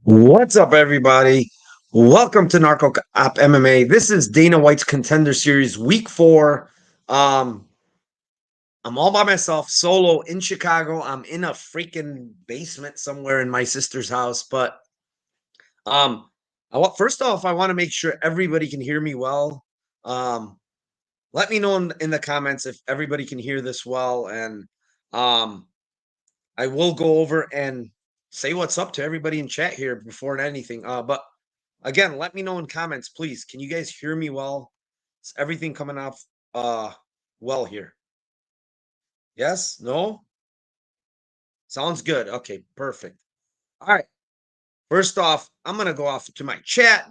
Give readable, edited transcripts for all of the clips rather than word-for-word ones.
What's up, everybody? Welcome to Narcocop MMA. This is Dana White's Contender Series, Week 4. Um, I'm all by myself, solo in Chicago. I'm in a freaking basement somewhere in my sister's house. But um, first off, I want to make sure everybody can hear me well. Um, Let me know in the comments if everybody can hear this well, and um, I will go over and say what's up to everybody in chat here before anything. But again, let me know in comments, please. Can you guys hear me well? Is everything coming off well here? Yes? No? Sounds good. Okay, perfect. All right. First off, I'm gonna go off to my chat.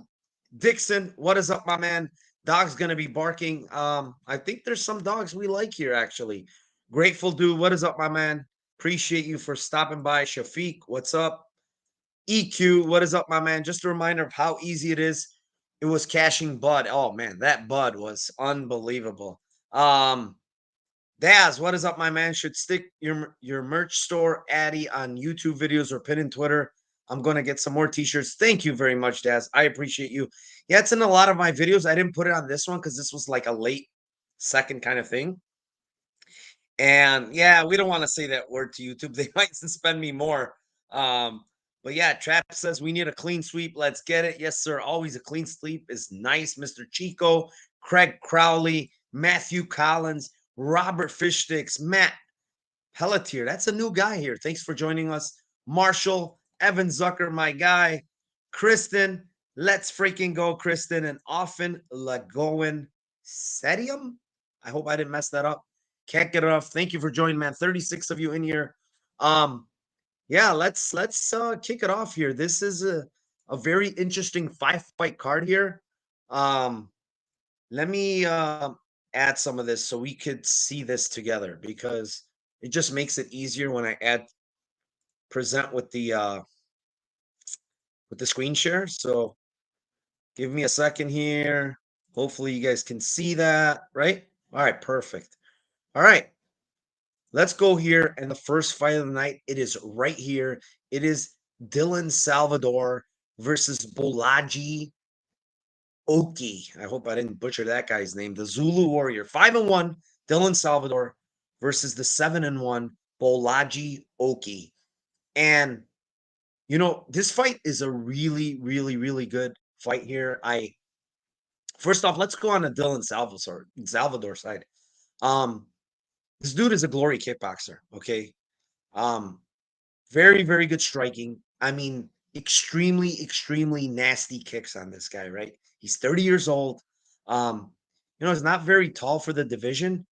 Dixon, what is up, my man? Dog's gonna be barking. I think there's some dogs we like here, actually. Grateful dude, what is up, my man? Appreciate you for stopping by. Shafiq, what's up? EQ, what is up, my man? Just a reminder of how easy it is. It was cashing Bud. Oh man, that Bud was unbelievable. Daz, what is up, my man? Should stick your merch store Addy on YouTube videos or pin in Twitter. I'm gonna get some more t-shirts. Thank you very much, Daz. I appreciate you. Yeah, it's in a lot of my videos. I didn't put it on this one because this was like a late second kind of thing. And yeah, we don't want to say that word to YouTube. They might suspend me more. But yeah, Trap says we need a clean sweep. Let's get it. Yes, sir. Always a clean sweep is nice. Mr. Chico, Craig Crowley, Matthew Collins, Robert Fishsticks, Matt Pelletier. That's a new guy here. Thanks for joining us. Marshall, Evan Zucker, my guy. Kristen, let's freaking go, Kristen. And often Lagoan Sedium. I hope I didn't mess that up. Can't get it off. Thank you for joining, man. 36 of you in here. Um, yeah, let's kick it off here. This is a very interesting 5-fight card here. Um, let me add some of this so we could see this together because it just makes it easier when I add present with the screen share. So give me a second here. Hopefully you guys can see that, right? All right, perfect. All right. Let's go here. And the first fight of the night, it is right here. It is Dylan Salvador versus Bolaji Oki. I hope I didn't butcher that guy's name. The Zulu Warrior. 5-1, Dylan Salvador versus the 7-1 Bolaji Oki. And this fight is a really, really, really good fight here. First off, let's go on to Dylan Salvador side. Um, this dude is a glory kickboxer. Okay. Um, very, very good striking. I mean, extremely, extremely nasty kicks on this guy, right? He's 30 years old. Um, he's not very tall for the division,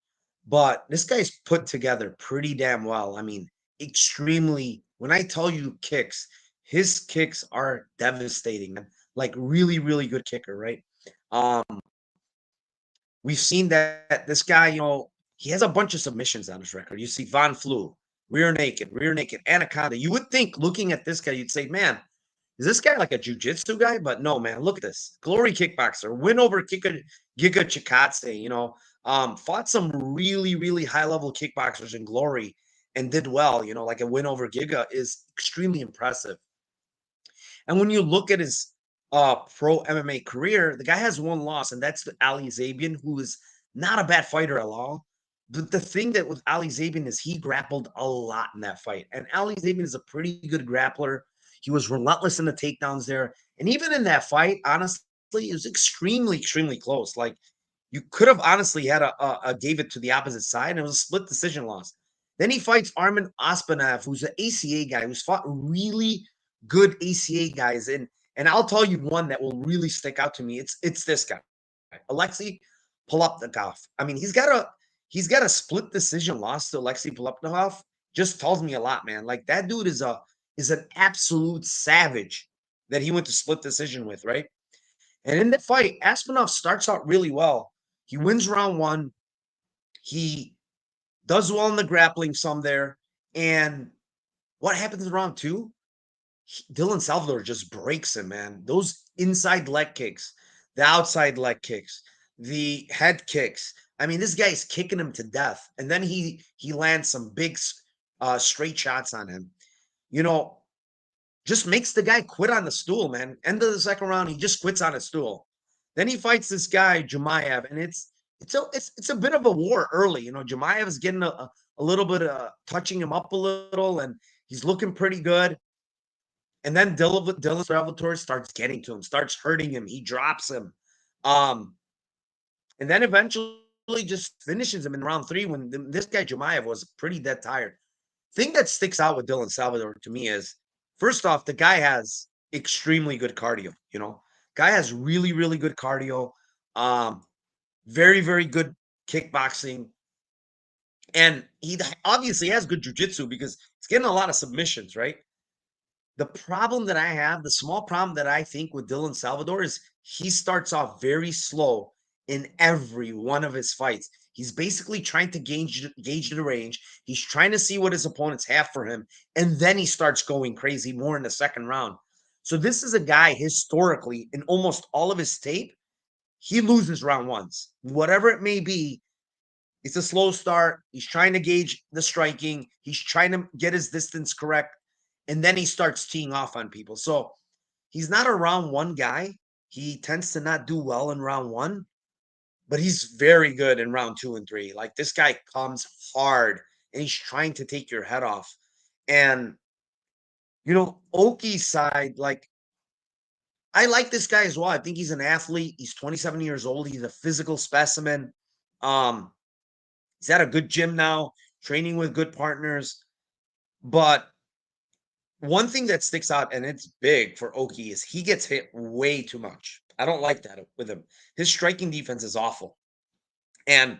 but this guy's put together pretty damn well. I mean, extremely, when I tell you kicks, his kicks are devastating, man. Like really, really good kicker, right? Um, we've seen that this guy, he has a bunch of submissions on his record. You see Von Flu, rear naked, Anaconda. You would think looking at this guy, you'd say, man, is this guy like a jujitsu guy? But no, man, look at this. Glory kickboxer, win over Giga Chikadze, fought some really, really high level kickboxers in Glory and did well, like a win over Giga is extremely impressive. And when you look at his pro MMA career, the guy has one loss, and that's to Ali Zabian, who is not a bad fighter at all. But the thing that with Ali Zabian is he grappled a lot in that fight. And Ali Zabian is a pretty good grappler. He was relentless in the takedowns there. And even in that fight, honestly, it was extremely, extremely close. Like you could have honestly had a gave it to the opposite side, and it was a split decision loss. Then he fights Armin Ospanov, who's an ACA guy who's fought really good ACA guys. And I'll tell you one that will really stick out to me. It's this guy, Alexei Polopnikov. I mean, he's got a split decision loss to Alexei Polopnikov. Just tells me a lot, man. Like that dude is an absolute savage that he went to split decision with, right? And in the fight, Aspenov starts out really well. He wins round one. He does well in the grappling some there. And what happens in round two? Dylan Salvador just breaks him, man. Those inside leg kicks, the outside leg kicks, the head kicks. I mean, this guy's kicking him to death, and then he lands some big straight shots on him. You know, just makes the guy quit on the stool, man. End of the second round, he just quits on a stool. Then he fights this guy, Jemayev, and it's a bit of a war early. You know, Jemayev is getting a little bit touching him up a little, and he's looking pretty good. And then Dylan Salvatore starts getting to him, starts hurting him. He drops him. And then eventually just finishes him in round 3 when this guy Jemayev was pretty dead tired. Thing that sticks out with Dylan Salvador to me is, first off, the guy has extremely good cardio. You know, guy has really, really good cardio. Very, very good kickboxing, and he obviously has good jujitsu because he's getting a lot of submissions, right? The problem that I have, the small problem that I think with Dylan Salvador is he starts off very slow in every one of his fights. He's basically trying to gauge the range. He's trying to see what his opponents have for him, and then he starts going crazy more in the second round. So this is a guy historically in almost all of his tape, he loses round ones. Whatever it may be, it's a slow start. He's trying to gauge the striking. He's trying to get his distance correct. And then he starts teeing off on people. So he's not a round one guy. He tends to not do well in round one, but he's very good in round 2 and 3. Like this guy comes hard and he's trying to take your head off. And, you know, Oki's side, like, I like this guy as well. I think he's an athlete. He's 27 years old. He's a physical specimen. Um, he's at a good gym now, training with good partners. But one thing that sticks out, and it's big for Oki, is he gets hit way too much. I don't like that with him. His striking defense is awful. And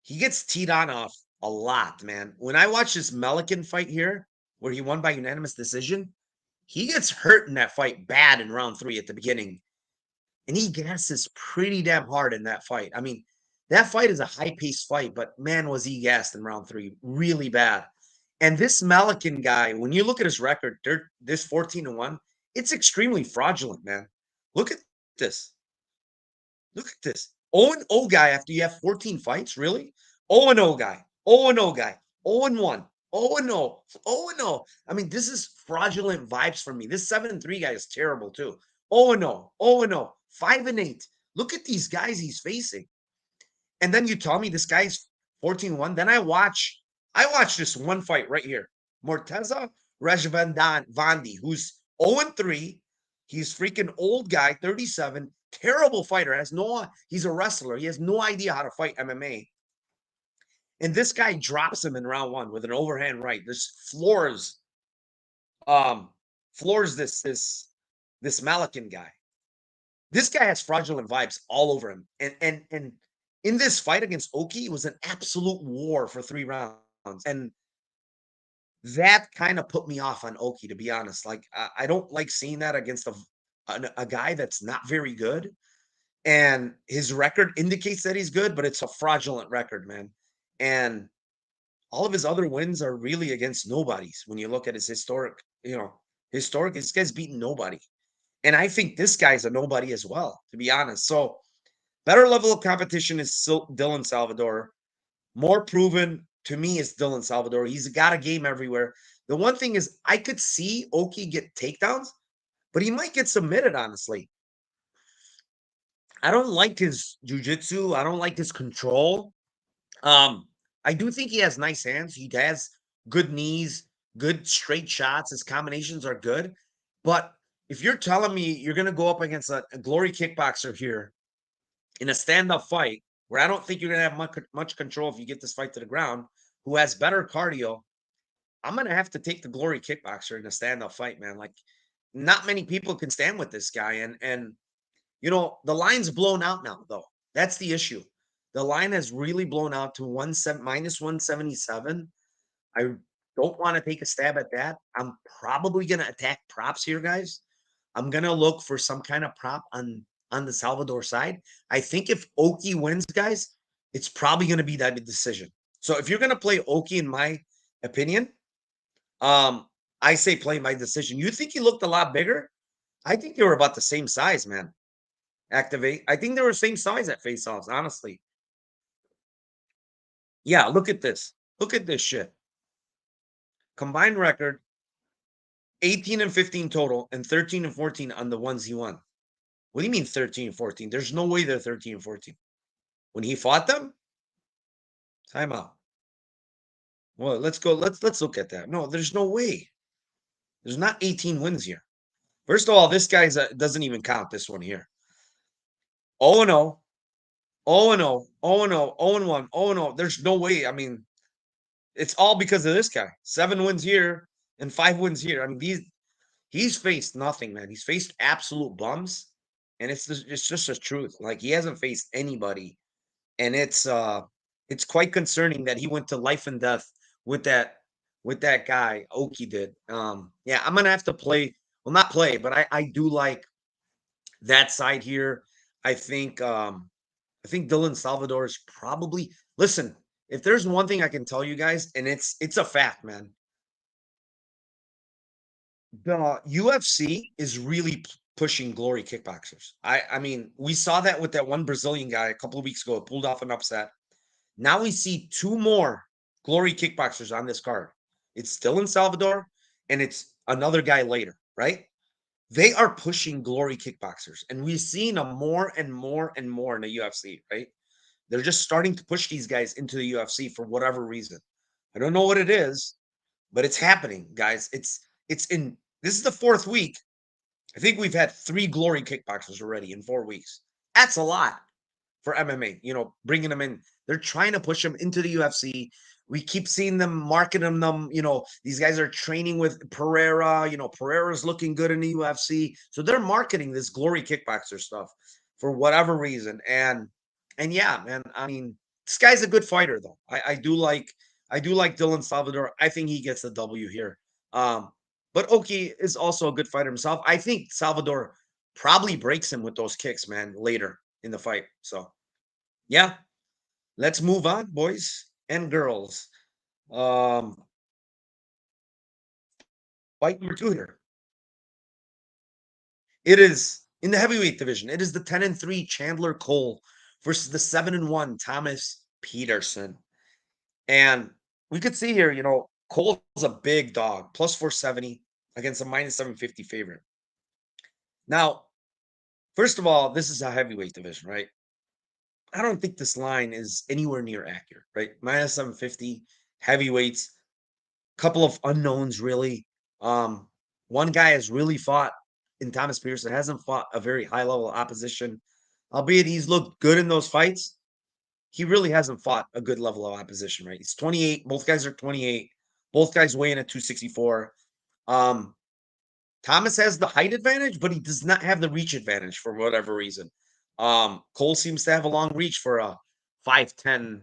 he gets teed on off a lot, man. When I watch this Melican fight here, where he won by unanimous decision, he gets hurt in that fight bad in round 3 at the beginning. And he gasses pretty damn hard in that fight. I mean, that fight is a high-paced fight, but man, was he gassed in round 3 really bad. And this Melican guy, when you look at his record, this 14-1, it's extremely fraudulent, man. Look at this. Look at this. 0-0 guy after you have 14 fights, really? 0-0 guy. 0-0 guy. 0-1. 0-0. 0-0. I mean, this is fraudulent vibes for me. This 7-3 guy is terrible too. 0-0. 0-0. 5-8. Look at these guys he's facing. And then you tell me this guy's 14-1. Then I watch this one fight right here. Morteza Rajvandi, who's 0-3. He's freaking old guy, 37, terrible fighter. He's a wrestler. He has no idea how to fight MMA. And this guy drops him in round 1 with an overhand right. This floors this Melican guy. This guy has fraudulent vibes all over him. And in this fight against Oki, it was an absolute war for 3 rounds. And that kind of put me off on Oki, to be honest. Like, I don't like seeing that against a guy that's not very good. And his record indicates that he's good, but it's a fraudulent record, man. And all of his other wins are really against nobodies. When you look at his historic, this guy's beaten nobody. And I think this guy's a nobody as well, to be honest. So better level of competition is Dylan Salvador. More proven to me is Dylan Salvador. He's got a game everywhere. The one thing is I could see Oki get takedowns, but he might get submitted, honestly. I don't like his jiu-jitsu. I don't like his control. I do think he has nice hands. He has good knees, good straight shots. His combinations are good. But if you're telling me you're going to go up against a glory kickboxer here in a stand-up fight, where I don't think you're going to have much control if you get this fight to the ground, who has better cardio, I'm going to have to take the glory kickboxer in a stand-up fight, man. Like, not many people can stand with this guy. And the line's blown out now, though. That's the issue. The line has really blown out to minus 177. I don't want to take a stab at that. I'm probably going to attack props here, guys. I'm going to look for some kind of prop on the Salvador side. I think if Oki wins, guys, it's probably going to be that decision. So if you're going to play Oki, in my opinion, I say play my decision. You think he looked a lot bigger? I think they were about the same size, man. Activate. I think they were the same size at face-offs, honestly. Yeah, look at this. Look at this shit. Combined record. 18 and 15 total and 13 and 14 on the ones he won. What do you mean 13 and 14? There's no way they're 13 and 14. When he fought them, timeout. Well, let's go. Let's look at that. No, there's no way. There's not 18 wins here. First of all, this guy's doesn't even count this one here. 0 and 0, 0 and 0, 0 and 0, 0 and 1, 0 and 0. There's no way. I mean, it's all because of this guy. 7 wins here and 5 wins here. I mean, he's faced nothing, man. He's faced absolute bums, and it's just the truth. Like he hasn't faced anybody, and it's quite concerning that he went to life and death with that guy Oki did. Yeah, I'm gonna have to play. Well, not play, but I do like that side here. I think I think Dylan Salvador is probably listen. If there's one thing I can tell you guys, and it's a fact, man. The UFC is really pushing glory kickboxers. I mean, we saw that with that one Brazilian guy a couple of weeks ago, pulled off an upset. Now we see 2 more glory kickboxers on this card. It's still in Salvador, and it's another guy later, right? They are pushing glory kickboxers, and we've seen them more and more and more in the UFC, right? They're just starting to push these guys into the UFC for whatever reason. I don't know what it is, but it's happening, guys. It's in this is the 4th week. I think we've had 3 glory kickboxers already in 4 weeks. That's a lot for MMA, bringing them in. They're trying to push them into the UFC. We keep seeing them marketing them. These guys are training with Pereira. Pereira's looking good in the UFC. So they're marketing this glory kickboxer stuff for whatever reason. And yeah, man, I mean, this guy's a good fighter though. I do like Dylan Salvador. I think he gets the W here. But Oki is also a good fighter himself. I think Salvador probably breaks him with those kicks, man, later in the fight. So yeah, let's move on, boys and girls. Um, Fight number 2 here. It is in the heavyweight division. It is the 10-3 Chandler Cole versus the 7-1 Thomas Peterson. And we could see here, Cole's a big dog, plus 470 against a minus 750 favorite. Now, first of all, this is a heavyweight division, right? I don't think this line is anywhere near accurate, right? Minus 750 heavyweights, couple of unknowns, really. One guy has really fought in Thomas Peterson, hasn't fought a very high level of opposition, albeit he's looked good in those fights. He really hasn't fought a good level of opposition, right? He's 28. Both guys are 28. Both guys weigh in at 264. Thomas has the height advantage, but he does not have the reach advantage for whatever reason. Cole seems to have a long reach for a 5'10",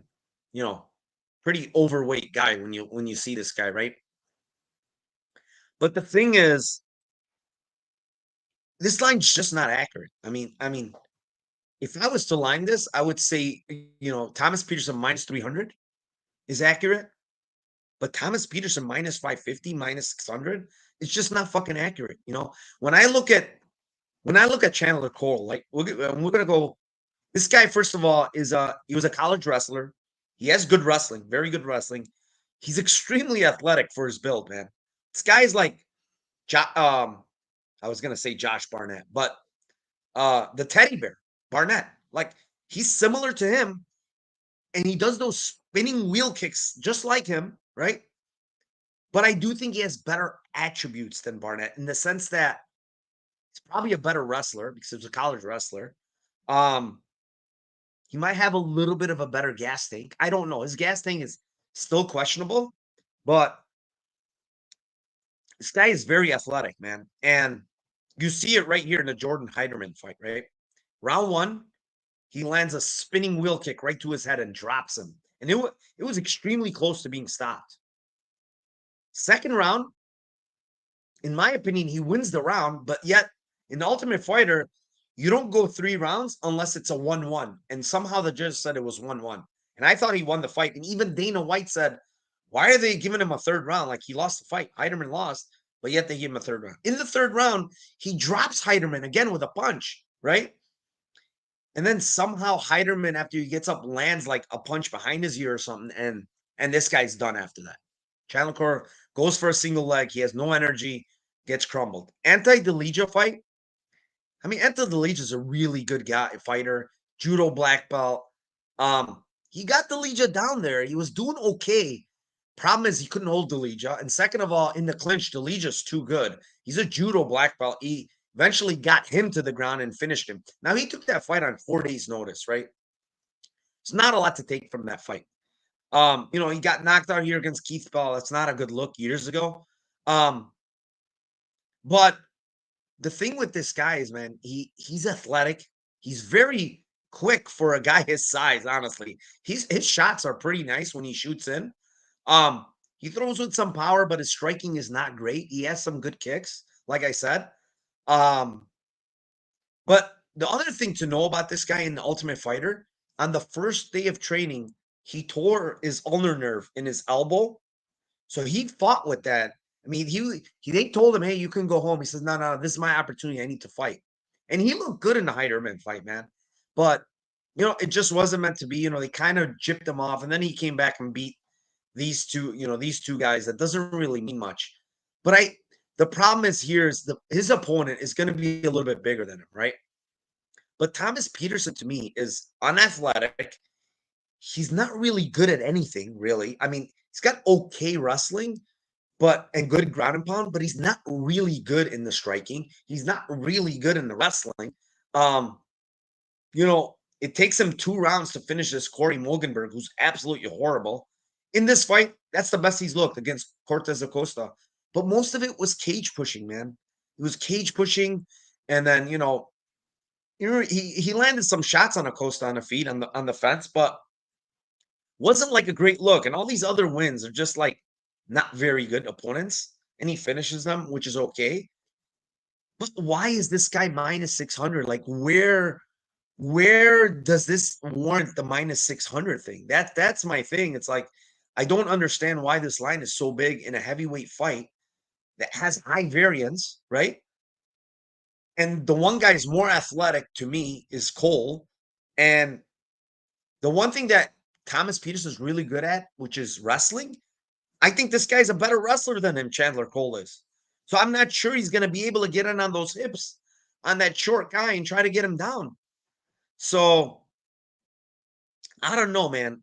pretty overweight guy when you see this guy, right? But the thing is, this line's just not accurate. I mean, if I was to line this, I would say, Thomas Peterson minus 300 is accurate, but Thomas Peterson minus 550, minus 600, it's just not fucking accurate. When I look at Chandler Cole, like we're gonna go. This guy, first of all, he was a college wrestler. He has good wrestling, very good wrestling. He's extremely athletic for his build, man. This guy is like, I was gonna say Josh Barnett, but the teddy bear Barnett, like he's similar to him, and he does those spinning wheel kicks just like him, right? But I do think he has better attributes than Barnett in the sense that he's probably a better wrestler because he's a college wrestler. Um, he might have a little bit of a better gas tank. I don't know. His gas tank is still questionable, but this guy is very athletic, man. And you see it right here in the Jordan Heiderman fight, right? Round 1, he lands a spinning wheel kick right to his head and drops him. And it was extremely close to being stopped. Second round, in my opinion, he wins the round, but yet in Ultimate Fighter, you don't go 3 rounds unless it's a 1-1. And somehow the judge said it was 1-1. And I thought he won the fight. And even Dana White said, why are they giving him a 3rd round? Like he lost the fight. Heiderman lost, but yet they give him a 3rd round. In the 3rd round, he drops Heiderman again with a punch, right? And then somehow Heiderman, after he gets up, lands like a punch behind his ear or something. And this guy's done after that. Chandler Core goes for a single leg. He has no energy. gets crumbled. Anti-Delija fight. I mean, Anti-Delija is a really good guy, fighter, judo black belt. He got Delija down there. He was doing okay. Problem is he couldn't hold Delija. And second of all, in the clinch, Delija's too good. He's a judo black belt. He eventually got him to the ground and finished him. Now he took that fight on 4 days' notice, right? It's not a lot to take from that fight. He got knocked out here against Keith Bell. That's not a good look years ago. But the thing with this guy is, man, he's athletic. He's very quick for a guy his size, honestly. His shots are pretty nice when he shoots in. He throws with some power, but his striking is not great. He has some good kicks, like I said. But the other thing to know about this guy in the Ultimate Fighter, on the first day of training, he tore his ulnar nerve in his elbow. So he fought with that. I mean, they told him, "Hey, you can go home." He says, "No, no, this is my opportunity. I need to fight." And he looked good in the Heiderman fight, man. But it just wasn't meant to be. They kind of gypped him off, and then he came back and beat these two guys. That doesn't really mean much. But the problem is here is his opponent is going to be a little bit bigger than him, right? But Thomas Peterson to me is unathletic. He's not really good at anything, really. I mean, he's got okay wrestling, and good ground and pound, but he's not really good in the striking. He's not really good in the wrestling. Um, it takes him 2 rounds to finish this Corey Mogenberg, who's absolutely horrible. In this fight, that's the best he's looked against Cortez Acosta. But most of it was cage pushing, man. It was cage pushing, and then he landed some shots on Acosta on the feet on the fence, but wasn't like a great look. And all these other wins are just like not very good opponents, and he finishes them, which is okay. But why is this guy minus 600? Like, where does this warrant the minus 600 thing? That's my thing. It's like I don't understand why this line is so big in a heavyweight fight that has high variance, right? And the one guy is more athletic to me is Cole. And the one thing that Thomas Peterson is really good at, which is wrestling, I think this guy's a better wrestler than him, Chandler Cole is. So I'm not sure he's going to be able to get in on those hips on that short guy and try to get him down. So I don't know, man.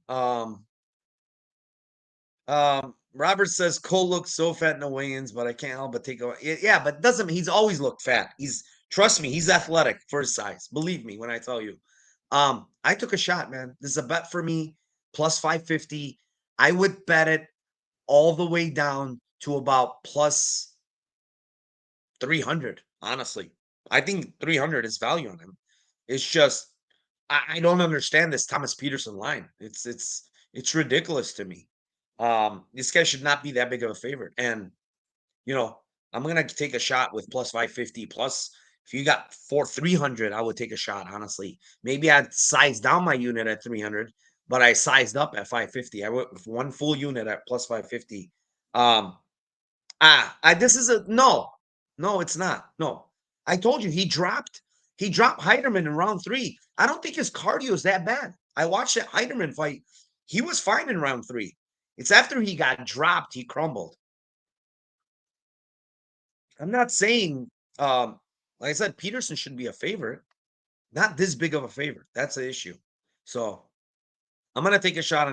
Robert says Cole looks so fat in the weigh-ins, but I can't help but take a yeah, but doesn't he's always looked fat. Trust me, he's athletic for his size. Believe me when I tell you. I took a shot, man. This is a bet for me, plus 550. I would bet it all the way down to about plus 300, honestly. I think 300 is value on him. It's just I don't understand this Thomas Peterson line. It's ridiculous to me. This guy should not be that big of a favorite. And I'm gonna take a shot with plus 550. Plus, if you got 300, I would take a shot, honestly. Maybe I'd size down my unit at 300, but I sized up at 550. I went with one full unit at plus 550. This is a no. No, it's not. No. I told you he dropped Heiderman in round 3. I don't think his cardio is that bad. I watched that Heiderman fight. He was fine in round 3. It's after he got dropped, he crumbled. I'm not saying, like I said, Peterson should be a favorite. Not this big of a favorite. That's the issue. So I'm gonna take a shot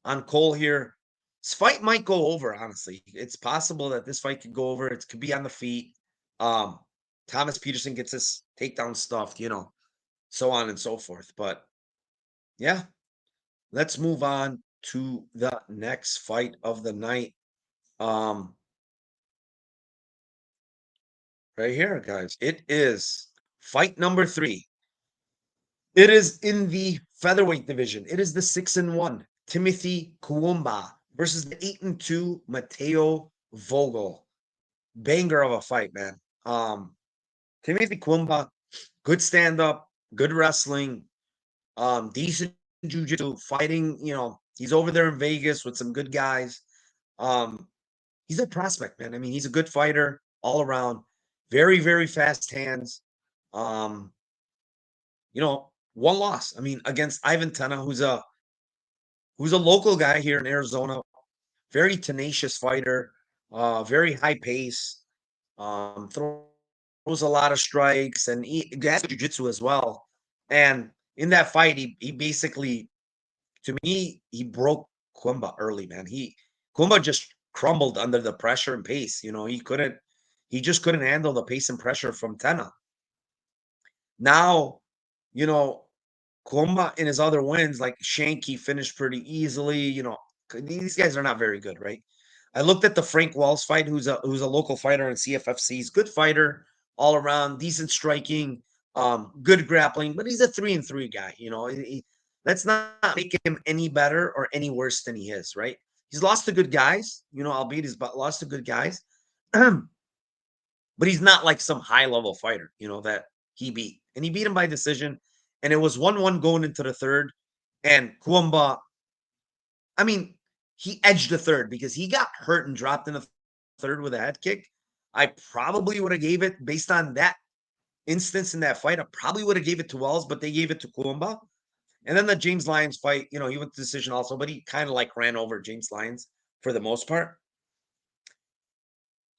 on Cole here. This fight might go over, honestly. It's possible that this fight could go over. It could be on the feet. Thomas Peterson gets his takedown stuffed, so on and so forth. But yeah, let's move on to the next fight of the night. Right here, guys. It is fight number 3. It is in the featherweight division. It is the 6-1 Timothy Columba versus the 8-2 Mateo Vogel. Banger of a fight, man. Timothy Columba, good stand-up, good wrestling, decent jiu-jitsu, fighting, he's over there in Vegas with some good guys. He's a prospect, man. I mean, he's a good fighter all around. Very, very fast hands. One loss. I mean, against Ivan Tena, who's a local guy here in Arizona. Very tenacious fighter. Very high pace. Throws a lot of strikes, and he has jiu-jitsu as well. And in that fight, he basically, to me, he broke Kumba early, man. Kumba just crumbled under the pressure and pace. He just couldn't handle the pace and pressure from Tenna. Now, you know, Columba in his other wins, like Shank, he finished pretty easily. These guys are not very good, right? I looked at the Frank Walls fight, who's a local fighter in CFFC. He's a good fighter all around, decent striking, good grappling, but he's a 3-3 guy. Let's not make him any better or any worse than he is, right? He's lost to good guys, albeit he's lost to good guys. But he's not like some high level fighter, that he beat. And he beat him by decision. And it was 1-1 going into the third. And Kuamba, I mean, he edged the third because he got hurt and dropped in the third with a head kick. I probably would have gave it based on that instance in that fight. I probably would have gave it to Wells, but they gave it to Kuamba. And then the James Lyons fight, he went to decision also, but he kind of like ran over James Lyons for the most part.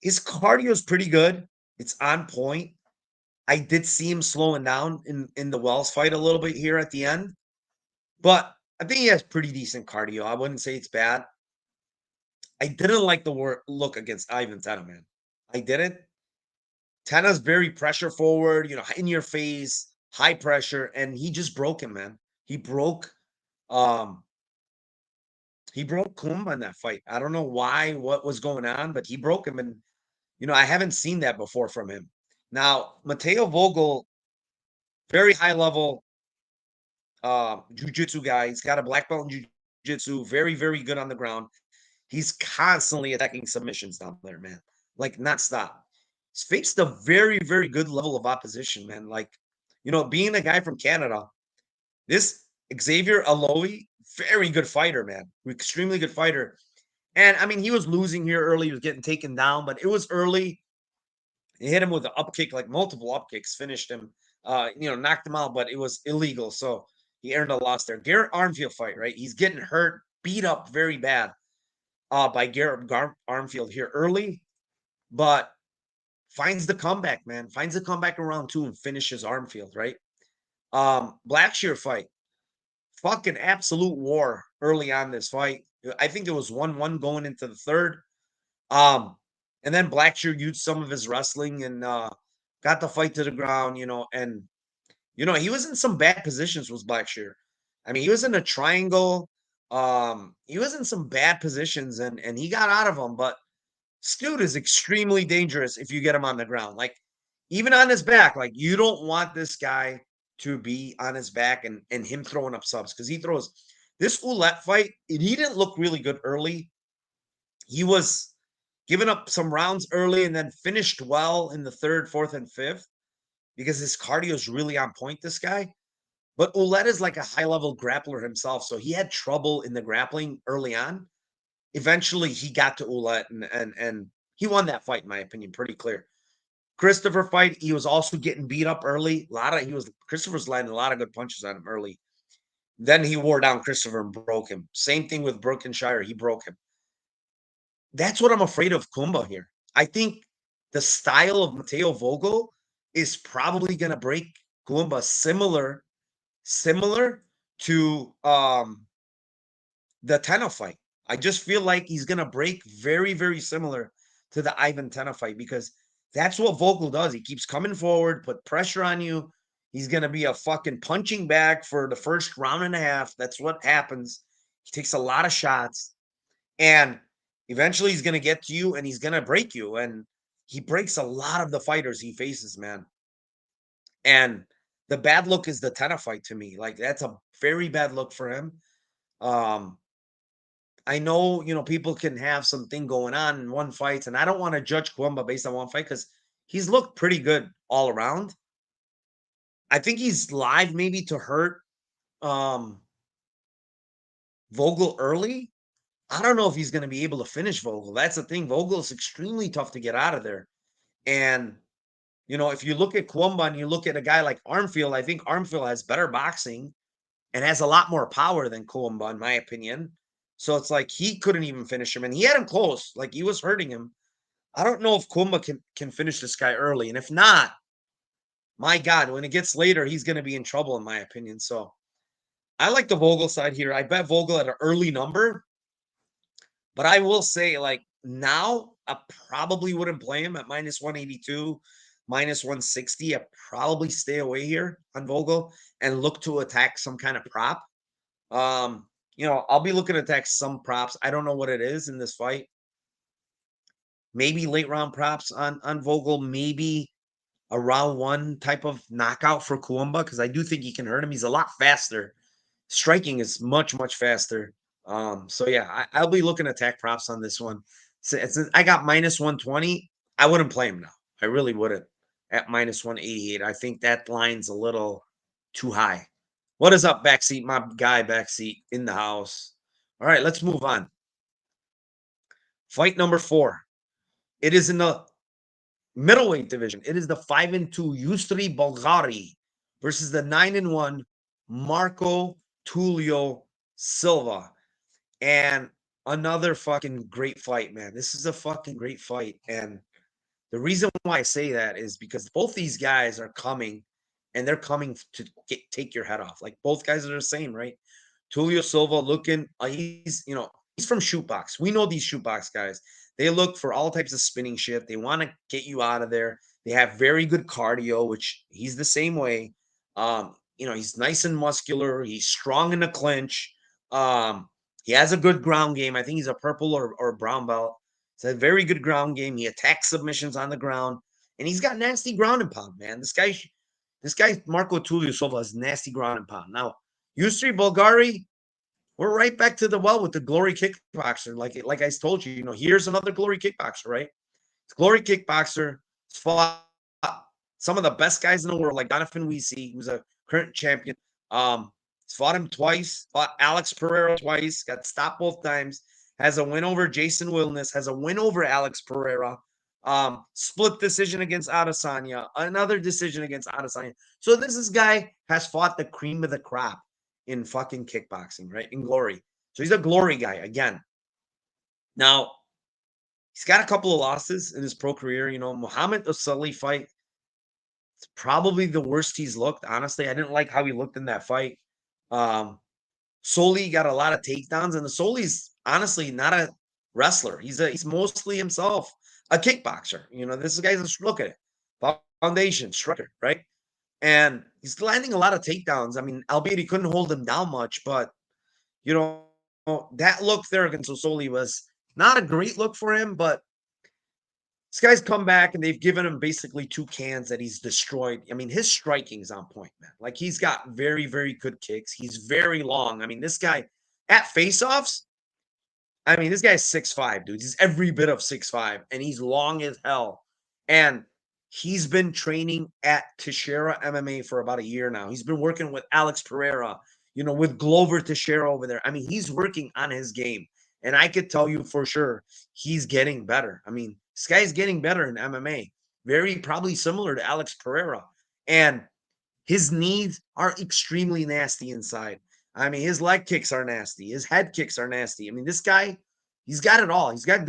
His cardio is pretty good. It's on point. I did see him slowing down in the Wells fight a little bit here at the end, but I think he has pretty decent cardio. I wouldn't say it's bad. I didn't like the look against Ivan Tena, man. I didn't. Tena's very pressure forward, in your face, high pressure, and he just broke him, man. Um he broke Kumba in that fight. I don't know what was going on, but he broke him, and I haven't seen that before from him. Now, Mateo Vogel, very high level jiu-jitsu guy. He's got a black belt in jiu-jitsu, very, very good on the ground. He's constantly attacking submissions down there, man. Like nonstop. He's faced a very, very good level of opposition, man. Like, being a guy from Canada, this Xavier Aloe, very good fighter, man. Extremely good fighter. And I mean, he was losing here early. He was getting taken down, but it was early. He hit him with an up kick, like multiple up kicks, finished him, knocked him out, but it was illegal. So he earned a loss there. Garrett Armfield fight, right? He's getting hurt, beat up very bad by Garrett Armfield here early, but finds the comeback, man. Finds the comeback in round 2 and finishes Armfield, right? Blackshear fight, fucking absolute war early on this fight. I think it was 1-1 going into the third. And then Blackshear used some of his wrestling and got the fight to the ground, and he was in some bad positions with Blackshear. I mean, he was in a triangle. He was in some bad positions and he got out of them, but Scoot is extremely dangerous if you get him on the ground. Like, even on his back, like you don't want this guy to be on his back and him throwing up subs because he throws this Ouellette fight, and he didn't look really good early. He was giving up some rounds early and then finished well in the third, fourth, and fifth because his cardio is really on point, this guy. But Ouellette is like a high-level grappler himself, so he had trouble in the grappling early on. Eventually, he got to Ouellette, and he won that fight, in my opinion, pretty clear. Christopher fight, he was also getting beat up early. Christopher's landing a lot of good punches on him early. Then he wore down Christopher and broke him. Same thing with Brokenshire, he broke him. That's what I'm afraid of Kumba here. I think the style of Mateo Vogel is probably going to break Kumba similar to the Tena fight. I just feel like he's going to break very, very similar to the Ivan Tena fight because that's what Vogel does. He keeps coming forward, put pressure on you. He's going to be a fucking punching bag for the first round and a half. That's what happens. He takes a lot of shots. And eventually he's going to get to you and he's going to break you. And he breaks a lot of the fighters he faces, man. And the bad look is the Tena fight to me. Like, that's a very bad look for him. I know, people can have something going on in one fight, and I don't want to judge Columba based on one fight because he's looked pretty good all around. I think he's live maybe to hurt Vogel early. I don't know if he's going to be able to finish Vogel. That's the thing. Vogel is extremely tough to get out of there. And, if you look at Columba and you look at a guy like Armfield, I think Armfield has better boxing and has a lot more power than Columba, in my opinion. So it's like he couldn't even finish him. And he had him close. Like, he was hurting him. I don't know if Columba can finish this guy early, and if not, my God, when it gets later, he's going to be in trouble, in my opinion. So I like the Vogel side here. I bet Vogel at an early number, but I will say, like now, I probably wouldn't play him at minus 182, minus 160. I probably stay away here on Vogel and look to attack some kind of prop. I'll be looking to attack some props. I don't know what it is in this fight. Maybe late round props on Vogel, maybe a round one type of knockout for Columba, because I do think he can hurt him. He's a lot faster. Striking is much, much faster. So yeah, I'll be looking to attack props on this one. Since I got minus 120, I wouldn't play him now. I really wouldn't at minus 188. I think that line's a little too high. What is up, backseat? My guy, backseat in the house. All right, let's move on. Fight number 4. It is in the middleweight division. It is the 5-2 Yusri Balzari versus the 9-1 Marco Tulio Silva. And another fucking great fight, man. This is a fucking great fight. And the reason why I say that is because both these guys are coming, and they're coming to take your head off. Like, both guys are the same, right? Tulio Silva looking, he's from shootbox. We know these shootbox guys. They look for all types of spinning shit. They want to get you out of there. They have very good cardio, which he's the same way. He's nice and muscular. He's strong in the clinch. He has a good ground game. I think he's a purple or brown belt. It's a very good ground game. He attacks submissions on the ground, and he's got nasty ground and pound, man. This guy Marco Tulio Silva has nasty ground and pound. Now, Yusri Bulgari, we're right back to the well with the glory kickboxer. Like I told you, here's another glory kickboxer, right? It's glory kickboxer. It's fought some of the best guys in the world, like Donovan Weesey, who's a current champion. He's fought him twice, fought Alex Pereira twice, got stopped both times, has a win over Jason Wilness, has a win over Alex Pereira, split decision against Adesanya, another decision against Adesanya. So this guy has fought the cream of the crop in fucking kickboxing, right? In glory. So he's a glory guy again. Now, he's got a couple of losses in his pro career. Muhammad Osali fight, it's probably the worst he's looked. Honestly, I didn't like how he looked in that fight. Soli got a lot of takedowns, and the Soli's honestly not a wrestler. He's mostly himself a kickboxer. This guy's look at it. Foundation, striker, right? And he's landing a lot of takedowns. I mean, albeit he couldn't hold him down much, but that look there against Osoli was not a great look for him, but this guy's come back and they've given him basically 2 cans that he's destroyed. I mean, his striking is on point, man. Like, he's got very, very good kicks. He's very long. I mean, this guy at face-offs, I mean, this guy's 6'5", dude. He's every bit of 6'5", and he's long as hell. And he's been training at Teixeira MMA for about a year now. He's been working with Alex Pereira, with Glover Teixeira over there. I mean, he's working on his game. And I could tell you for sure he's getting better. I mean, this guy's getting better in MMA. Very probably similar to Alex Pereira. And his knees are extremely nasty inside. I mean, his leg kicks are nasty. His head kicks are nasty. I mean, this guy, he's got it all. He's got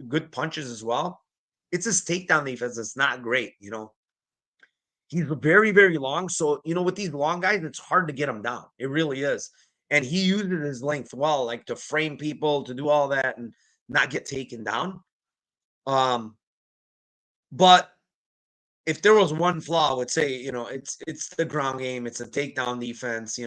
good punches as well. It's his takedown defense that's not great, He's very, very long. So, with these long guys, it's hard to get him down. It really is. And he uses his length well, like to frame people, to do all that and not get taken down. But if there was one flaw, I would say, it's the ground game, it's a takedown defense.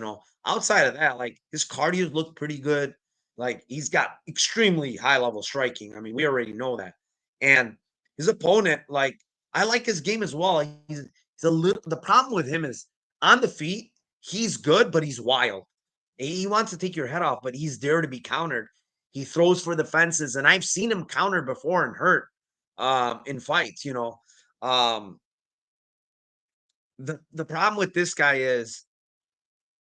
Outside of that, like, his cardio looked pretty good. Like, he's got extremely high level striking. I mean, we already know that. And his opponent, like, I like his game as well. He's a little. The problem with him is on the feet, he's good, but he's wild. He wants to take your head off, but he's there to be countered. He throws for the fences, and I've seen him countered before and hurt in fights. The problem with this guy is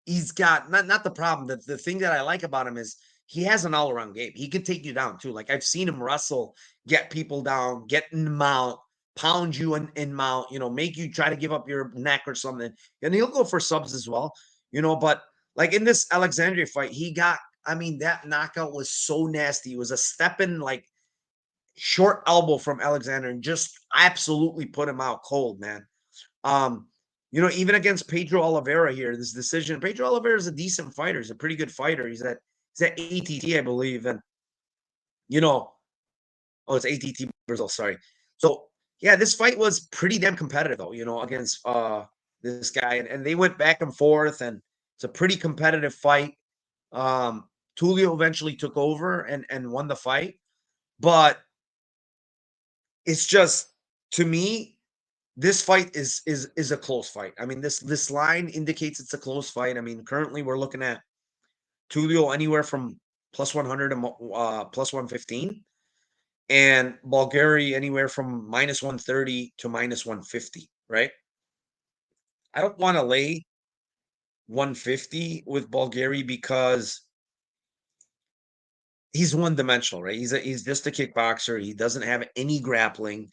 he's got not the problem. The thing that I like about him is he has an all around game. He can take you down too. Like, I've seen him wrestle, get people down, get in mount, pound you in mount, make you try to give up your neck or something. And he'll go for subs as well, but like in this Alexandria fight, that knockout was so nasty. It was a step in, like, short elbow from Alexander and just absolutely put him out cold, man. Um, even against Pedro Oliveira here, this decision, Pedro Oliveira is a decent fighter. He's a pretty good fighter. He's at ATT, I believe, and you know, oh, it's ATT Brazil. Sorry. So yeah, this fight was pretty damn competitive, though. Against this guy, and they went back and forth, and it's a pretty competitive fight. Um, Tulio eventually took over and won the fight, but it's just to me, this fight is a close fight. I mean, this line indicates it's a close fight. I mean, currently we're looking at Tulio anywhere from plus 100 to plus 115, and Bulgari anywhere from minus 130 to minus 150. Right? I don't want to lay 150 with Bulgari because he's one dimensional, right? He's just a kickboxer. He doesn't have any grappling.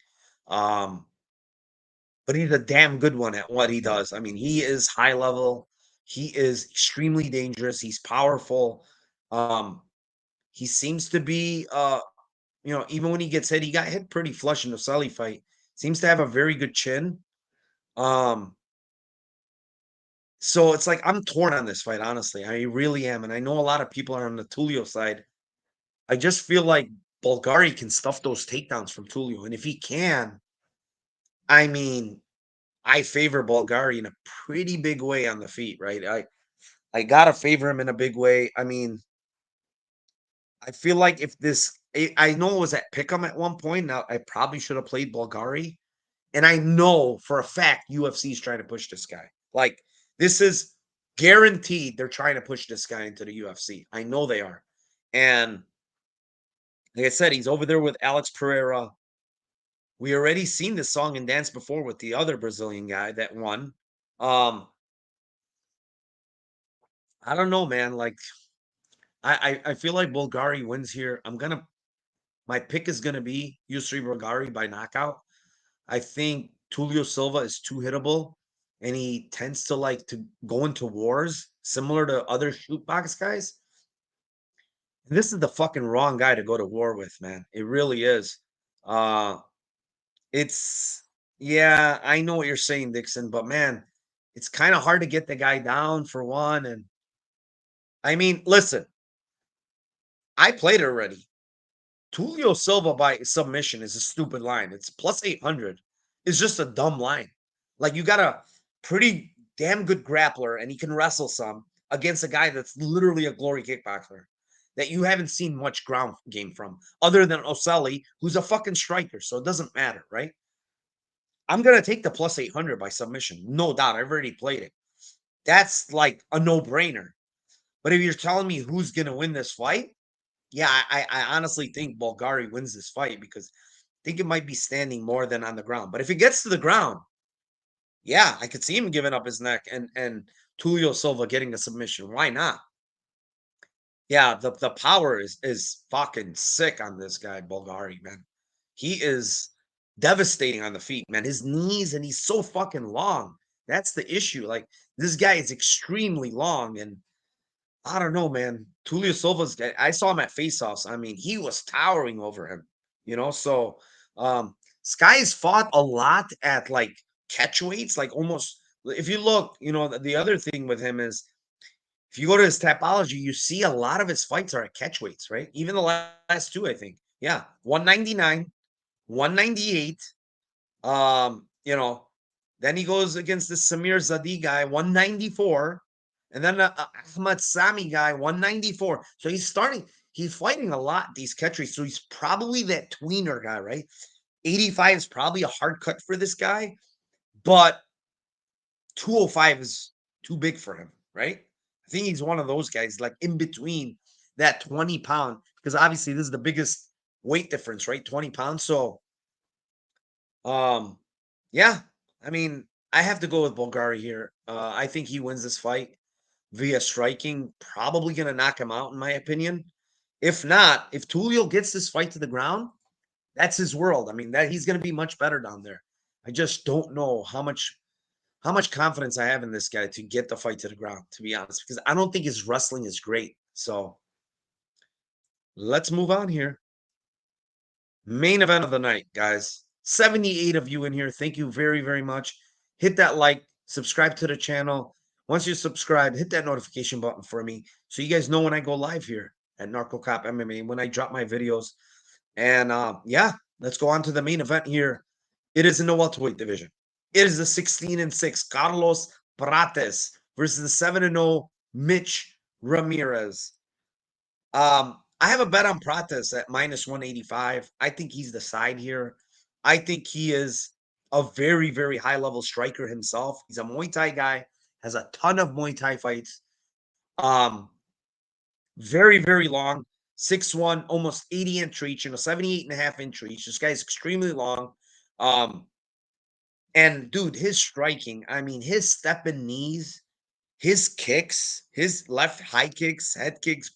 Um, but he's a damn good one at what he does. I mean, he is high level. He is extremely dangerous. He's powerful. Um, he seems to be, even when he gets hit, he got hit pretty flush in the Sully fight. Seems to have a very good chin. Um, so it's like I'm torn on this fight, honestly. I really am, and I know a lot of people are on the Tulio side. I just feel like Bulgari can stuff those takedowns from Tulio, and if he can, I mean, I favor Bulgari in a pretty big way on the feet, right? I gotta favor him in a big way. I mean, I feel like if I know it was at Pick'em at one point. Now I probably should have played Bulgari, and I know for a fact UFC is trying to push this guy. Like this is guaranteed. They're trying to push this guy into the UFC. I know they are, and like I said, he's over there with Alex Pereira. We already seen this song and dance before with the other Brazilian guy that won. Um, I don't know, man. Like I feel like Bulgari wins here. My pick is gonna be Yusri Bulgari by knockout. I think Tulio Silva is too hittable, and he tends to like to go into wars similar to other shoot box guys. And this is the fucking wrong guy to go to war with, man. It really is. Uh it's yeah, I know what you're saying, Dixon, but man, it's kind of hard to get the guy down for one. And I mean, listen, I played it already. Tulio Silva by submission is a stupid line. It's plus 800. It's just a dumb line. Like you got a pretty damn good grappler and he can wrestle some against a guy that's literally a glory kickboxer that you haven't seen much ground game from other than Oselli, who's a fucking striker. So it doesn't matter, right? I'm going to take the plus 800 by submission. No doubt. I've already played it. That's like a no brainer. But if you're telling me who's going to win this fight, yeah, I honestly think Bulgari wins this fight because I think it might be standing more than on the ground. But if it gets to the ground, yeah, I could see him giving up his neck and Tulio Silva getting a submission. Why not? Yeah, the power is fucking sick on this guy, Bulgari, man. He is devastating on the feet, man. His knees and he's so fucking long. That's the issue. Like this guy is extremely long and I don't know, man. Tulio Silva's I saw him at faceoffs. I mean, he was towering over him. So Sky's fought a lot at like catch weights, like almost if you look, the other thing with him is if you go to his Tapology, you see a lot of his fights are at catch weights, right? Even the last two, I think. Yeah, 199, 198. Then he goes against the Samir Zadi guy, 194, and then Ahmad Sami guy, 194. So he's fighting a lot, these catchers. So he's probably that tweener guy, right? 85 is probably a hard cut for this guy, but 205 is too big for him, right? I think he's one of those guys, like in between that 20 pound, because obviously this is the biggest weight difference, right? 20 pounds. So um, yeah, I mean, I have to go with Bulgari here. I think he wins this fight via striking, probably going to knock him out, in my opinion. If not, if Tulio gets this fight to the ground, that's his world. I mean, that he's going to be much better down there. I just don't know how much confidence I have in this guy to get the fight to the ground, to be honest, because I don't think his wrestling is great. So let's move on here. Main event of the night, guys. 78 of you in here. Thank you very, very much. Hit that like, subscribe to the channel. Once you subscribe, hit that notification button for me so you guys know when I go live here at Narcocop MMA, when I drop my videos. And yeah, let's go on to the main event here. It is in the welterweight division. It is the 16-6 Carlos Prates versus the 7-0 Mitch Ramirez. I have a bet on Prates at minus 185. I think he's the side here. I think he is a very, very high level striker himself. He's a Muay Thai guy, has a ton of Muay Thai fights. Um, very, very long, 6'1, almost 80-inch reach, 78.5-inch reach. This guy's extremely long. And dude, his striking, I mean, his stepping knees, his kicks, his left high kicks, head kicks,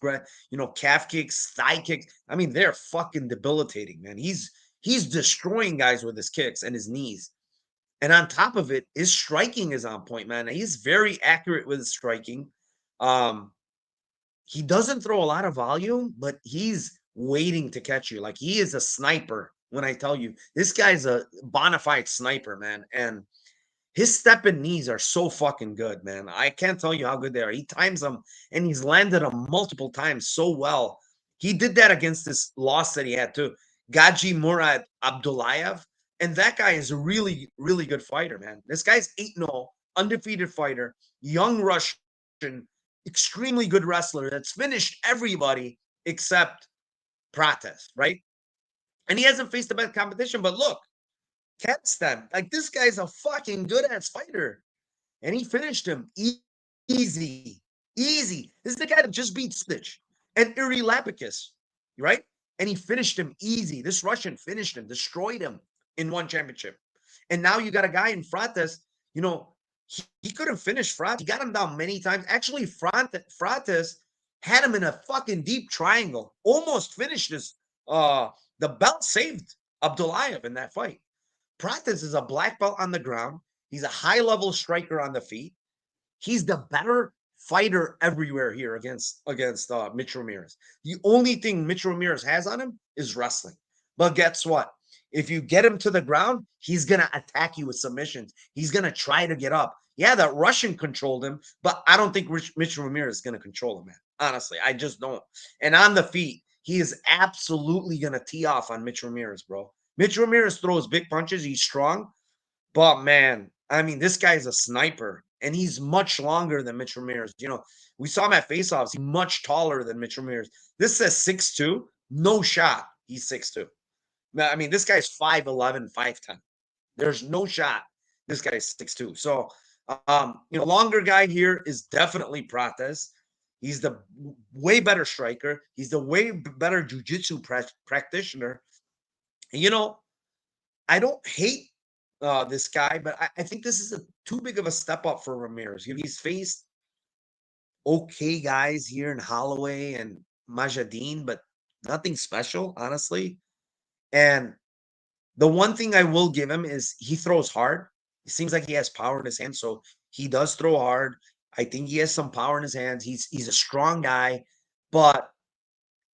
calf kicks, thigh kicks. I mean, they're fucking debilitating, man. He's destroying guys with his kicks and his knees. And on top of it, his striking is on point, man. He's very accurate with his striking. Um, he doesn't throw a lot of volume, but he's waiting to catch you. Like he is a sniper. When I tell you, this guy's a bona fide sniper, man. And his step and knees are so fucking good, man. I can't tell you how good they are. He times them and he's landed them multiple times so well. He did that against this loss that he had too. Gaji Murad Abdullayev. And that guy is a really, really good fighter, man. This guy's 8-0, undefeated fighter, young Russian, extremely good wrestler that's finished everybody except Prates, right? And he hasn't faced the best competition, but look, Kazakhstan, like this guy's a fucking good ass fighter. And he finished him easy. Easy. This is the guy that just beat Stitch and Iri Lapicus, right? And he finished him easy. This Russian finished him, destroyed him in one championship. And now you got a guy in Frates, he couldn't finish Frates. He got him down many times. Actually, Frates had him in a fucking deep triangle, almost finished his, the belt saved Abdullayev in that fight. Prates is a black belt on the ground. He's a high level striker on the feet. He's the better fighter everywhere here against Mitch Ramirez. The only thing Mitch Ramirez has on him is wrestling. But guess what? If you get him to the ground, he's going to attack you with submissions. He's going to try to get up. Yeah, that Russian controlled him, but I don't think Mitch Ramirez is going to control him, man. Honestly, I just don't. And on the feet, he is absolutely going to tee off on Mitch Ramirez, bro. Mitch Ramirez throws big punches. He's strong. But man, I mean, this guy's a sniper, and he's much longer than Mitch Ramirez. We saw him at faceoffs. He's much taller than Mitch Ramirez. This says 6'2". No shot. He's 6'2". I mean, this guy's 5'11", 5'10". There's no shot. This guy's 6'2". So, longer guy here is definitely Prates. He's the way better striker. He's the way better jiu-jitsu practitioner. And, I don't hate this guy, but I think this is too big of a step up for Ramirez. He's faced okay guys here in Holloway and Majadine, but nothing special, honestly. And the one thing I will give him is he throws hard. It seems like he has power in his hands, so he does throw hard. I think he has some power in his hands. He's a strong guy, but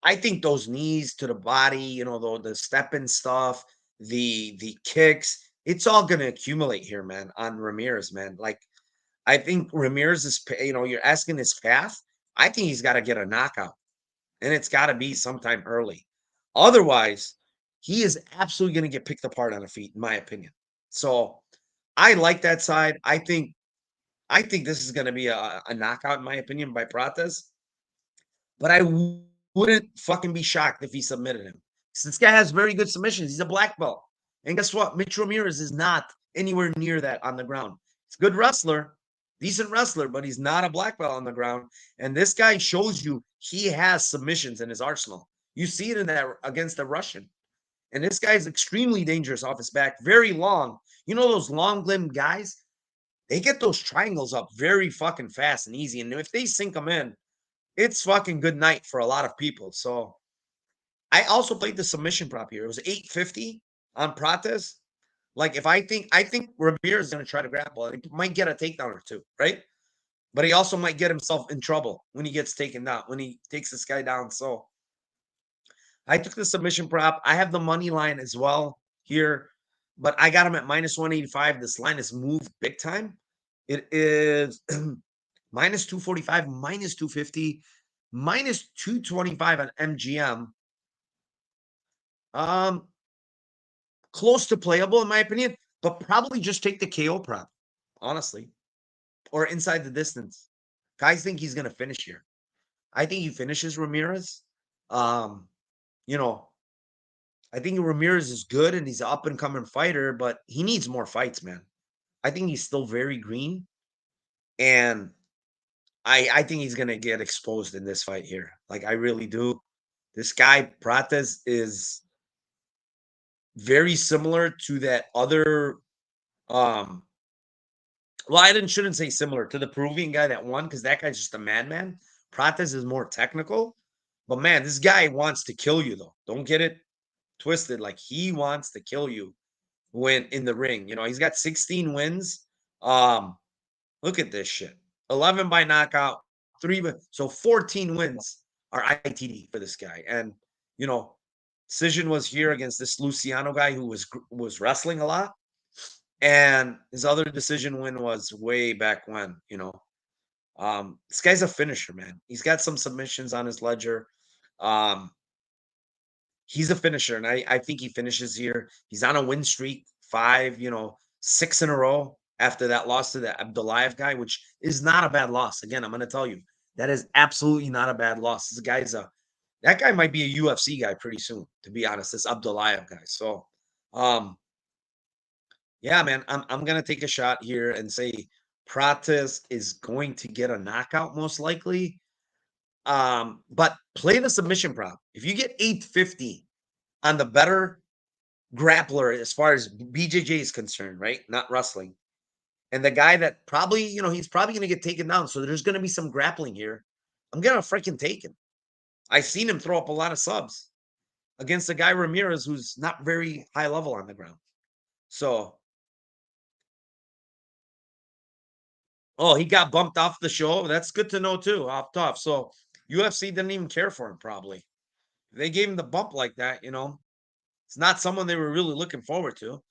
I think those knees to the body, the stepping stuff, the kicks, it's all going to accumulate here, man, on Ramirez, man. Like, I think Ramirez is, you're asking his path. I think he's got to get a knockout, and it's got to be sometime early. Otherwise, he is absolutely going to get picked apart on the feet, in my opinion. So I like that side. I think this is going to be a knockout, in my opinion, by Prates. But I wouldn't fucking be shocked if he submitted him. This guy has very good submissions. He's a black belt. And guess what? Mitch Ramirez is not anywhere near that on the ground. He's a good wrestler, decent wrestler, but he's not a black belt on the ground. And this guy shows you he has submissions in his arsenal. You see it in that against the Russian. And this guy's extremely dangerous off his back, very long. Those long-limbed guys, they get those triangles up very fucking fast and easy. And if they sink them in, it's fucking good night for a lot of people. So I also played the submission prop here. It was 850 on Prates. Like I think Ramirez is going to try to grapple. He might get a takedown or two, right? But he also might get himself in trouble when he gets taken down, when he takes this guy down. So I took the submission prop. I have the money line as well here, but I got him at minus 185. This line has moved big time. It is minus 245, minus 250, minus 225 on MGM. Um, Close to playable in my opinion, but probably just take the KO prop, honestly, or inside the distance. Guys think he's gonna finish here. I think he finishes Ramirez. Um, you know, I think Ramirez is good and he's an up and coming fighter, but he needs more fights, man. I think he's still very green, and I think he's gonna get exposed in this fight here. Like I really do. This guy Prates is very similar to that other. Um, well, I didn't shouldn't say similar to the Peruvian guy that won because that guy's just a madman. Prates is more technical, but man, this guy wants to kill you though. Don't get it twisted. Like he wants to kill you when in the ring. You know, he's got 16 wins. Um, Look at this shit. 11 by knockout, so 14 wins are ITD for this guy. And you know, decision was here against this Luciano guy who was wrestling a lot. And his other decision win was way back when, you know. This guy's a finisher, man. He's got some submissions on his ledger. Um, he's a finisher, and I think he finishes here. He's on a win streak, 5, 6 in a row after that loss to the Abdullayev guy, which is not a bad loss. Again, I'm going to tell you that is absolutely not a bad loss. That guy might be a UFC guy pretty soon, to be honest. This Abdullayev guy. So, um, yeah, man, I'm gonna take a shot here and say Prates is going to get a knockout most likely. But play the submission prop. If you get 850 on the better grappler as far as BJJ is concerned, right? Not wrestling. And the guy that probably, he's probably gonna get taken down. So there's gonna be some grappling here. I'm gonna freaking take him. I've seen him throw up a lot of subs against a guy Ramirez who's not very high level on the ground. So oh, he got bumped off the show. That's good to know too, off top. So UFC didn't even care for him, probably. They gave him the bump like that, it's not someone they were really looking forward to.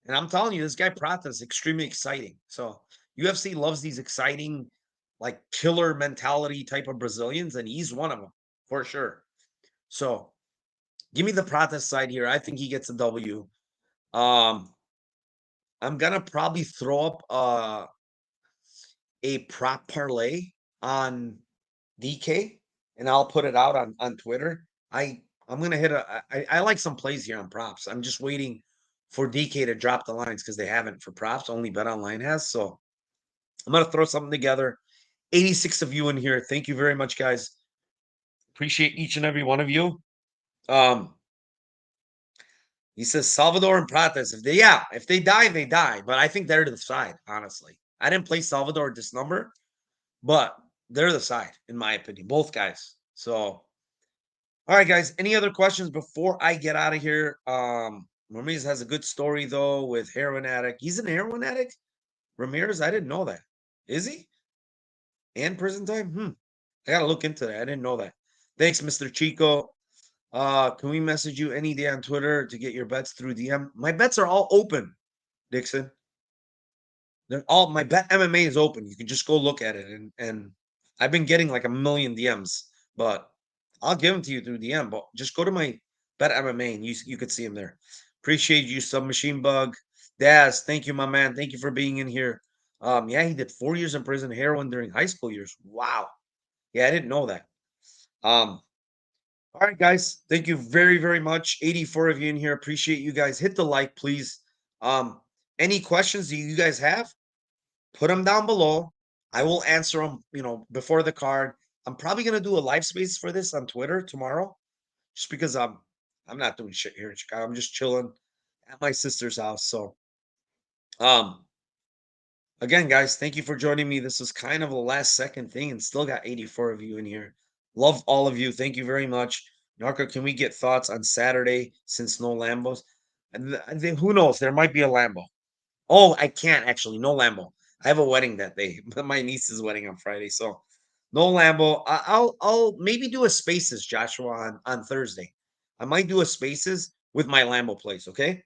And I'm telling you, this guy Prata is extremely exciting. So UFC loves these exciting, like killer mentality type of Brazilians, and he's one of them for sure. So give me the Prata side here. I think he gets a W. Um, I'm gonna probably throw up a prop parlay on DK, and I'll put it out on Twitter. I'm gonna hit I like some plays here on props. I'm just waiting for DK to drop the lines because they haven't for props. Only Bet Online has. So I'm gonna throw something together. 86 of you in here. Thank you very much, guys. Appreciate each and every one of you. Um, he says Salvador and Prates. If they die, they die. But I think they're to the side, honestly. I didn't play Salvador at this number, but they're the side, in my opinion, both guys. So, all right, guys. Any other questions before I get out of here? Ramirez has a good story though with heroin addict. He's an heroin addict. Ramirez, I didn't know that. Is he? And prison time? I gotta look into that. I didn't know that. Thanks, Mr. Chico. Can we message you any day on Twitter to get your bets through DM? My bets are all open, Dixon. They're all my bet MMA is open. You can just go look at it, and I've been getting like a million DMs, but I'll give them to you through DM. But just go to my bet MMA and you could see them there. Appreciate you, Submachine Bug, Daz. Thank you, my man. Thank you for being in here. Yeah, he did 4 years in prison, heroin during high school years. Wow. Yeah, I didn't know that. All right, guys. Thank you very, very much. 84 of you in here. Appreciate you guys. Hit the like, please. Any questions do you guys have? Put them down below. I will answer them, before the card. I'm probably gonna do a live space for this on Twitter tomorrow, just because I'm not doing shit here in Chicago. I'm just chilling at my sister's house. So, um, again, guys, thank you for joining me. This was kind of a last second thing, and still got 84 of you in here. Love all of you. Thank you very much. Narco, can we get thoughts on Saturday since no Lambos? And who knows? There might be a Lambo. Oh, I can't actually. No Lambo. I have a wedding that day. My niece's wedding on Friday, so no Lambo. I'll maybe do a Spaces, Joshua, on Thursday. I might do a spaces with my Lambo plays, okay?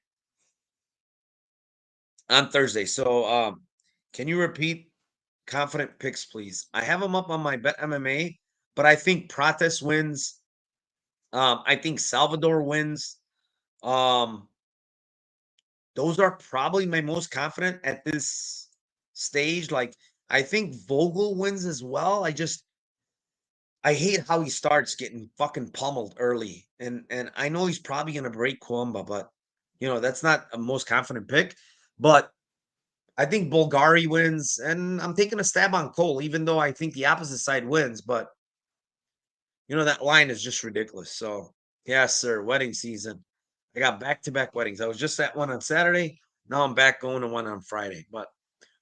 On Thursday. So can you repeat confident picks, please? I have them up on my Bet MMA, but I think Prates wins. I think Salvador wins. Um, those are probably my most confident at this stage. Like, I think Vogel wins as well. I hate how he starts getting fucking pummeled early. And I know he's probably gonna break Columba, but that's not a most confident pick. But I think Bulgari wins, and I'm taking a stab on Cole, even though I think the opposite side wins. But that line is just ridiculous. So yes, sir, wedding season. I got back-to-back weddings. I was just at one on Saturday. Now I'm back going to one on Friday. But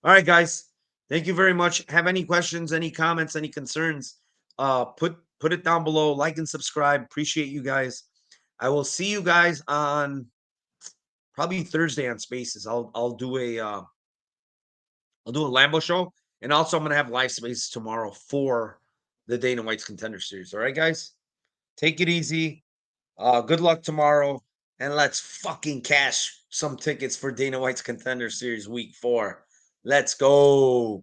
all right, guys. Thank you very much. Have any questions, any comments, any concerns? Put it down below. Like and subscribe. Appreciate you guys. I will see you guys on probably Thursday on Spaces. I'll do a Lambo show, and also I'm gonna have live spaces tomorrow for the Dana White's Contender Series. All right, guys, take it easy. Good luck tomorrow, and let's fucking cash some tickets for Dana White's Contender Series Week 4. Let's go.